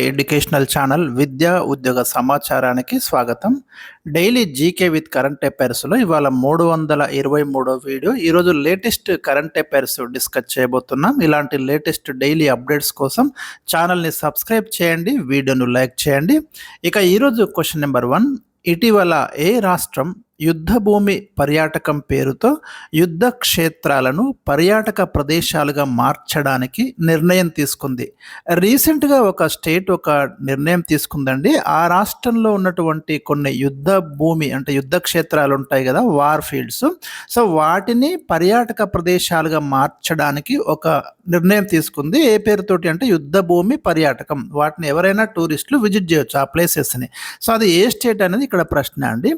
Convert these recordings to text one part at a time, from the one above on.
Educational channel విద్యా ఉద్యోగ సమాచారానికి స్వాగతం. డైలీ జీకే విత్ కరెంట్ అఫైర్స్లో ఇవాళ 323 వీడియో. ఈరోజు లేటెస్ట్ కరెంట్ అఫైర్స్ డిస్కస్ చేయబోతున్నాం. ఇలాంటి లేటెస్ట్ డైలీ అప్డేట్స్ కోసం ఛానల్ని సబ్స్క్రైబ్ చేయండి, వీడియోను లైక్ చేయండి. ఇక ఈరోజు క్వశ్చన్ నెంబర్ 1, ఇటీవల ఏ రాష్ట్రం యుద్ధ భూమి పర్యాటకం పేరుతో యుద్ధ క్షేత్రాలను పర్యాటక ప్రదేశాలుగా మార్చడానికి నిర్ణయం తీసుకుంది? రీసెంట్గా ఒక స్టేట్ ఒక నిర్ణయం తీసుకుందండి. ఆ రాష్ట్రంలో ఉన్నటువంటి కొన్ని యుద్ధ భూమి అంటే యుద్ధ క్షేత్రాలు ఉంటాయి కదా, వార్ ఫీల్డ్స్. సో వాటిని పర్యాటక ప్రదేశాలుగా మార్చడానికి ఒక నిర్ణయం తీసుకుంది. ఏ పేరుతోటి అంటే యుద్ధ భూమి పర్యాటకం. వాటిని ఎవరైనా టూరిస్టులు విజిట్ చేయొచ్చు ఆ ప్లేసెస్ని. సో అది ఏ స్టేట్ అనేది ఇక్కడ ప్రశ్న అండి.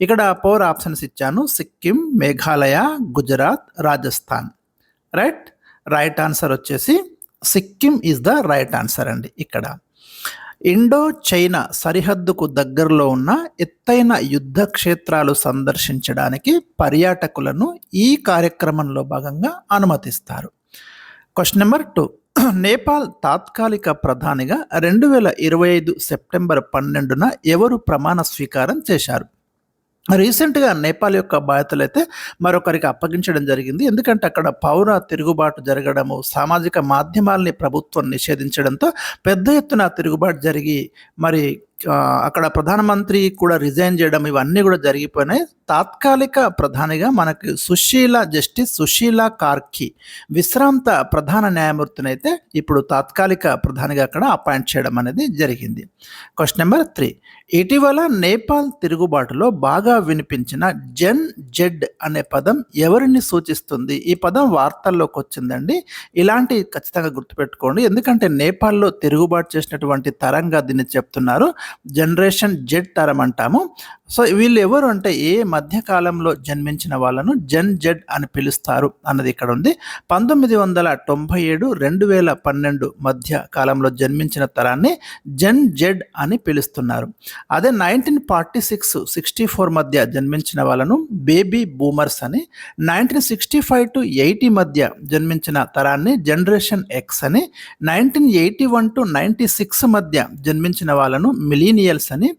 ఇక్కడ 4 ఆప్షన్స్ ఇచ్చాను: సిక్కిం, మేఘాలయ, గుజరాత్, రాజస్థాన్. రైట్ ఆన్సర్ వచ్చేసి Sikkim is the right answer అండి. ఇక్కడ ఇండో చైనా సరిహద్దుకు దగ్గరలో ఉన్న ఎత్తైన యుద్ధ క్షేత్రాలు సందర్శించడానికి పర్యాటకులను ఈ కార్యక్రమంలో భాగంగా అనుమతిస్తారు. క్వశ్చన్ నెంబర్ 2, నేపాల్ తాత్కాలిక ప్రధానిగా 2025 సెప్టెంబర్ 12న ఎవరు ప్రమాణ స్వీకారం చేశారు? రీసెంట్గా నేపాల్ యొక్క బాధ్యతలు అయితే మరొకరికి అప్పగించడం జరిగింది. ఎందుకంటే అక్కడ పౌర తిరుగుబాటు జరగడము, సామాజిక మాధ్యమాల్ని ప్రభుత్వం నిషేధించడంతో పెద్ద ఎత్తున తిరుగుబాటు జరిగి మరి అక్కడ ప్రధానమంత్రి కూడా రిజైన్ చేయడం, ఇవన్నీ కూడా జరిగిపోయినాయి. తాత్కాలిక ప్రధానిగా మనకి జస్టిస్ సుశీలా కార్కి విశ్రాంత ప్రధాన న్యాయమూర్తిని అయితే ఇప్పుడు తాత్కాలిక ప్రధానిగా అక్కడ అపాయింట్ చేయడం అనేది జరిగింది. క్వశ్చన్ నెంబర్ 3, ఇటీవల నేపాల్ తిరుగుబాటులో బాగా వినిపించిన జన్ జెడ్ అనే పదం ఎవరిని సూచిస్తుంది? ఈ పదం వార్తల్లోకి వచ్చిందండి. ఇలాంటి ఖచ్చితంగా గుర్తుపెట్టుకోండి, ఎందుకంటే నేపాల్లో తిరుగుబాటు చేసినటువంటి తరంగా దీన్ని చెప్తున్నారు. జనరేషన్ జెడ్ తరం అంటాము. సో వీళ్ళు ఎవరు అంటే ఏ మధ్యకాలంలో జన్మించిన వాళ్ళను జన్ జెడ్ అని పిలుస్తారు అన్నది ఇక్కడ ఉంది. 1997 2012 మధ్య కాలంలో జన్మించిన తరాన్ని జన్ జెడ్ అని పిలుస్తున్నారు. అదే 1946 64 మధ్య జన్మించిన వాళ్ళను బేబీ బూమర్స్ అని, 1965 to 80 మధ్య జన్మించిన తరాన్ని జనరేషన్ ఎక్స్ అని, 1981 to 96 మధ్య జన్మించిన వాళ్ళను మిలీనియల్స్ అని,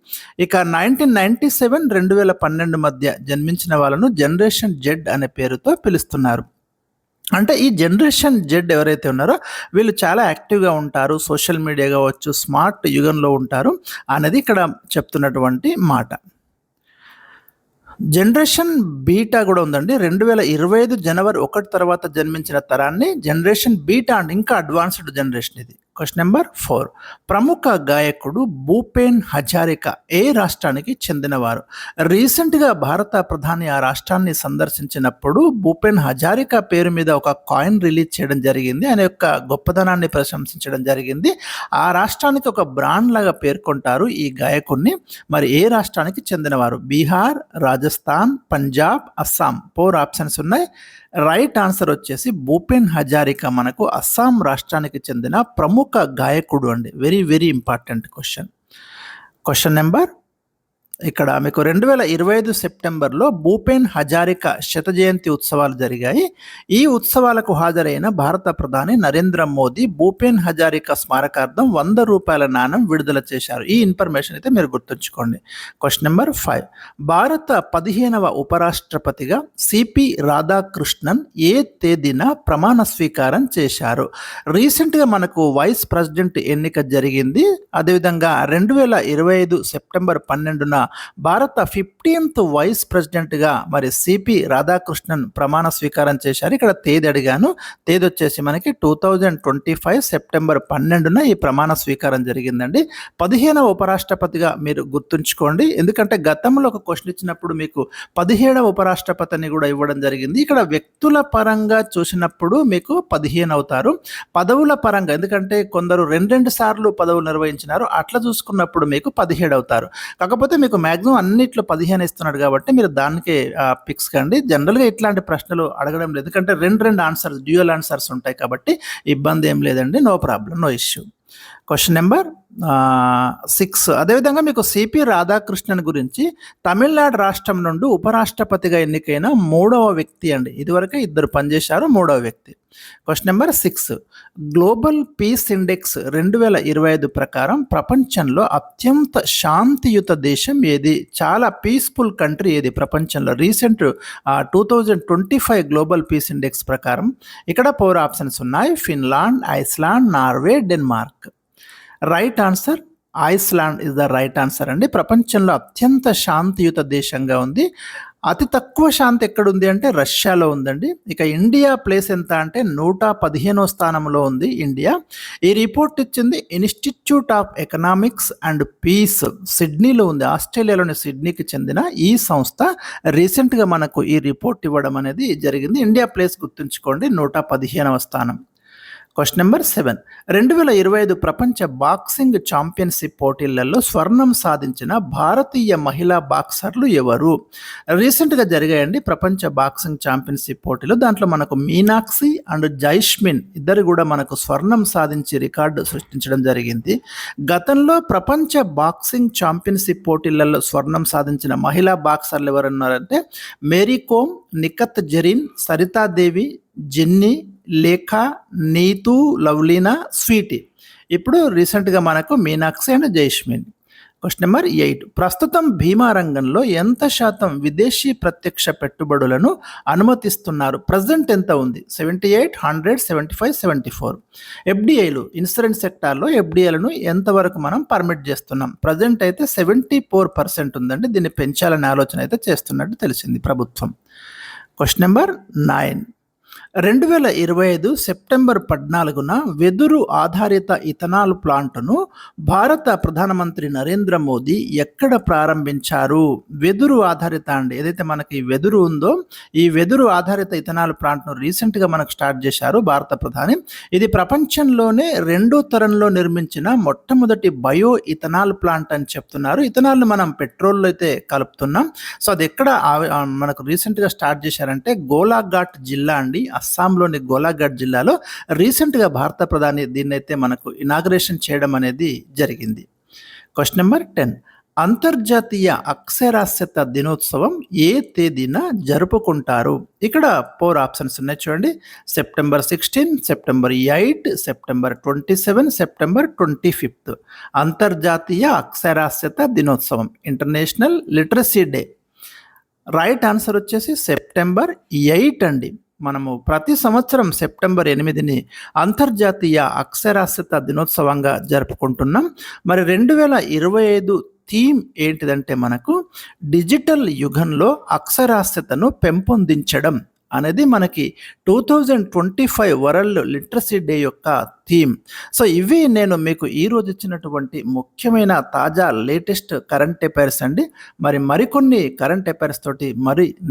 ఇక 1997 2012 మధ్య జన్మించిన వాళ్ళను జనరేషన్ జెడ్ అనే పేరుతో పిలుస్తున్నారు. అంటే ఈ జనరేషన్ జెడ్ ఎవరైతే ఉన్నారో వీళ్ళు చాలా యాక్టివ్గా ఉంటారు, సోషల్ మీడియా కావచ్చు, స్మార్ట్ యుగంలో ఉంటారు అనేది ఇక్కడ చెప్తున్నటువంటి మాట. జనరేషన్ బీటా కూడా ఉందండి. 2025 జనవరి 1 తర్వాత జన్మించిన తరాన్ని జనరేషన్ బీటా అంటే ఇంకా అడ్వాన్స్డ్ జనరేషన్ ఇది. క్వశ్చన్ నెంబర్ 4, ప్రముఖ గాయకుడు భూపేన్ హజారికా ఏ రాష్ట్రానికి చెందినవారు? రీసెంట్గా భారత ప్రధాని ఆ రాష్ట్రాన్ని సందర్శించినప్పుడు భూపేన్ హజారికా పేరు మీద ఒక కాయిన్ రిలీజ్ చేయడం జరిగింది. ఆయన యొక్క గొప్పదనాన్ని ప్రశంసించడం జరిగింది. ఆ రాష్ట్రానికి ఒక బ్రాండ్ లాగా పేర్కొంటారు ఈ గాయకుడిని. మరి ఏ రాష్ట్రానికి చెందినవారు? బీహార్, రాజస్థాన్, పంజాబ్, అస్సాం. 4 ఆప్షన్స్ ఉన్నాయి. రైట్ ఆన్సర్ వచ్చేసి భూపేన్ హజారికా మనకు అస్సాం రాష్ట్రానికి చెందిన ప్రముఖ గాయకుడు అండి. Very very important question. Question number ఇక్కడ మీకు 2025 సెప్టెంబర్లో భూపేన్ హజారికా శత జయంతి ఉత్సవాలు జరిగాయి. ఈ ఉత్సవాలకు హాజరైన భారత ప్రధాని నరేంద్ర మోదీ భూపేన్ హజారికా స్మారకార్థం 100 రూపాయల నాణెం విడుదల చేశారు. ఈ ఇన్ఫర్మేషన్ అయితే మీరు గుర్తుంచుకోండి. క్వశ్చన్ నెంబర్ 5, భారత 15వ ఉపరాష్ట్రపతిగా సిపి రాధాకృష్ణన్ ఏ తేదీన ప్రమాణ స్వీకారం చేశారు? రీసెంట్గా మనకు వైస్ ప్రెసిడెంట్ ఎన్నిక జరిగింది. అదేవిధంగా 2025 సెప్టెంబర్ 12న భారత 15th వైస్ ప్రెసిడెంట్గా మరి సిపి రాధాకృష్ణన్ ప్రమాణ స్వీకారం చేశారు. ఇక్కడ తేదీ అడిగాను. తేదీ వచ్చేసి మనకి 2025 సెప్టెంబర్ 12న ఈ ప్రమాణ స్వీకారం జరిగిందండి. 15వ ఉపరాష్ట్రపతిగా మీరు గుర్తుంచుకోండి, ఎందుకంటే గతంలో ఒక క్వశ్చన్ ఇచ్చినప్పుడు మీకు 17వ ఉపరాష్ట్రపతిని కూడా ఇవ్వడం జరిగింది. ఇక్కడ వ్యక్తుల పరంగా చూసినప్పుడు మీకు 15 అవుతారు. పదవుల పరంగా ఎందుకంటే కొందరు 2 సార్లు పదవులు నిర్వహించినారు, అట్లా చూసుకున్నప్పుడు మీకు 17 అవుతారు. కాకపోతే మీకు మ్యాక్సిమం అన్నిట్లో 15 ఇస్తున్నాడు కాబట్టి మీరు దానికి ఫిక్స్ కండి. జనరల్గా ఇట్లాంటి ప్రశ్నలు అడగడం లేదు, ఎందుకంటే 2 ఆన్సర్స్ డ్యూయల్ ఆన్సర్స్ ఉంటాయి కాబట్టి ఇబ్బంది ఏం లేదండి. No problem, no issue. Question number 6. అదేవిధంగా మీకు సిపి రాధాకృష్ణన్ గురించి తమిళనాడు రాష్ట్రం నుండి ఉపరాష్ట్రపతిగా ఎన్నికైన 3వ వ్యక్తి అండి. ఇదివరకే 2 పనిచేశారు, 3వ వ్యక్తి. Question number 6. Global peace index 2025 ప్రకారం ప్రపంచంలో అత్యంత శాంతియుత దేశం ఏది? చాలా పీస్ఫుల్ కంట్రీ ఏది ప్రపంచంలో? రీసెంట్ 2025 గ్లోబల్ పీస్ ఇండెక్స్ ప్రకారం ఇక్కడ 4 ఆప్షన్స్ ఉన్నాయి. Finland, Iceland, Norway, Denmark. Right answer Iceland is the right answer అండి. ప్రపంచంలో అత్యంత శాంతియుత దేశంగా ఉంది. అతి తక్కువ శాంతి ఎక్కడుంది అంటే రష్యాలో ఉందండి. ఇక ఇండియా ప్లేస్ ఎంత అంటే 115వ స్థానంలో ఉంది ఇండియా. ఈ రిపోర్ట్ ఇచ్చింది Institute of Economics and Peace, సిడ్నీలో ఉంది, ఆస్ట్రేలియాలోని సిడ్నీకి చెందిన ఈ సంస్థ రీసెంట్గా మనకు ఈ రిపోర్ట్ ఇవ్వడం అనేది జరిగింది. ఇండియా ప్లేస్ గుర్తుంచుకోండి, 115వ స్థానం. Question number 7. 2025 ప్రపంచ బాక్సింగ్ ఛాంపియన్షిప్ పోటీలలో స్వర్ణం సాధించిన భారతీయ మహిళా బాక్సర్లు ఎవరు? రీసెంట్గా జరిగాయండి ప్రపంచ బాక్సింగ్ ఛాంపియన్షిప్ పోటీలు. దాంట్లో మనకు మీనాక్షి అండ్ జైస్మిన్ ఇద్దరు కూడా మనకు స్వర్ణం సాధించి రికార్డు సృష్టించడం జరిగింది. గతంలో ప్రపంచ బాక్సింగ్ ఛాంపియన్షిప్ పోటీలలో స్వర్ణం సాధించిన మహిళా బాక్సర్లు ఎవరున్నారంటే మేరీ కోమ్, నిఖత్ జరీన్, సరితాదేవి, జెన్నీ, లేఖ, నీతూ, లవ్లీనా, స్వీటీ. ఇప్పుడు రీసెంట్గా మనకు Meenakshi and Jaismine. Question number 8. ప్రస్తుతం బీమా రంగంలో ఎంత శాతం విదేశీ ప్రత్యక్ష పెట్టుబడులను అనుమతిస్తున్నారు? ప్రజెంట్ ఎంత ఉంది? 78, 100, 75, 74. ఎఫ్డిఐలు, ఇన్సూరెన్స్ సెక్టార్లో ఎఫ్డిఐలను ఎంతవరకు మనం పర్మిట్ చేస్తున్నాం? ప్రజెంట్ అయితే 74% ఉందండి. దీన్ని పెంచాలనే ఆలోచన అయితే చేస్తున్నట్టు తెలిసింది ప్రభుత్వం. Question number 9. 2025 సెప్టెంబర్ 14న వెదురు ఆధారిత ఇథనాల్ ప్లాంట్ను భారత ప్రధానమంత్రి నరేంద్ర మోదీ ఎక్కడ ప్రారంభించారు? వెదురు ఆధారిత అండి, ఏదైతే మనకి వెదురు ఉందో ఈ వెదురు ఆధారిత ఇథనాల్ ప్లాంట్ను రీసెంట్గా మనకు స్టార్ట్ చేశారు భారత ప్రధాని. ఇది ప్రపంచంలోనే 2వ తరంలో నిర్మించిన మొట్టమొదటి బయో ఇథనాల్ ప్లాంట్ అని చెప్తున్నారు. ఇథనాల్ను మనం పెట్రోల్లో అయితే కలుపుతున్నాం. సో అది ఎక్కడ మనకు రీసెంట్గా స్టార్ట్ చేశారంటే గోలాఘాట్ జిల్లా అండి, అస్సాంలోని గోలాఘాట్ జిల్లాలో రీసెంట్గా భారత ప్రధాని దీన్నైతే మనకు ఇనాగ్రేషన్ చేయడం అనేది జరిగింది. Question number 10. అంతర్జాతీయ అక్షరాస్యత దినోత్సవం ఏ తేదీన జరుపుకుంటారు? ఇక్కడ 4 ఆప్షన్స్ ఉన్నాయి చూడండి. September 16, September 8, September 27, September 25. అంతర్జాతీయ అక్షరాస్యత దినోత్సవం, international literacy day. Right answer వచ్చేసి సెప్టెంబర్ 8 అండి. మనము ప్రతి సంవత్సరం సెప్టెంబర్ 8ని అంతర్జాతీయ అక్షరాస్యత దినోత్సవంగా జరుపుకుంటున్నాం. మరి 2025 థీమ్ ఏంటిదంటే మనకు డిజిటల్ యుగంలో అక్షరాస్యతను పెంపొందించడం అనేది మనకి 2025 వరల్డ్ లిటరసీ డే యొక్క థీమ్. సో ఇవి నేను మీకు ఈరోజు ఇచ్చినటువంటి ముఖ్యమైన తాజా లేటెస్ట్ కరెంట్ అఫైర్స్ అండి. మరికొన్ని కరెంట్ అఫైర్స్ తోటి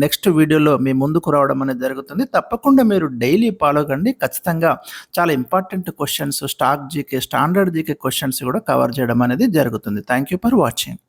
నెక్స్ట్ వీడియోలో మీ ముందుకు రావడం అనేది జరుగుతుంది. తప్పకుండా మీరు డైలీ ఫాలో కండి. ఖచ్చితంగా చాలా important questions, stock GK, standard GK questions కూడా కవర్ చేయడం అనేది జరుగుతుంది. Thank you for watching.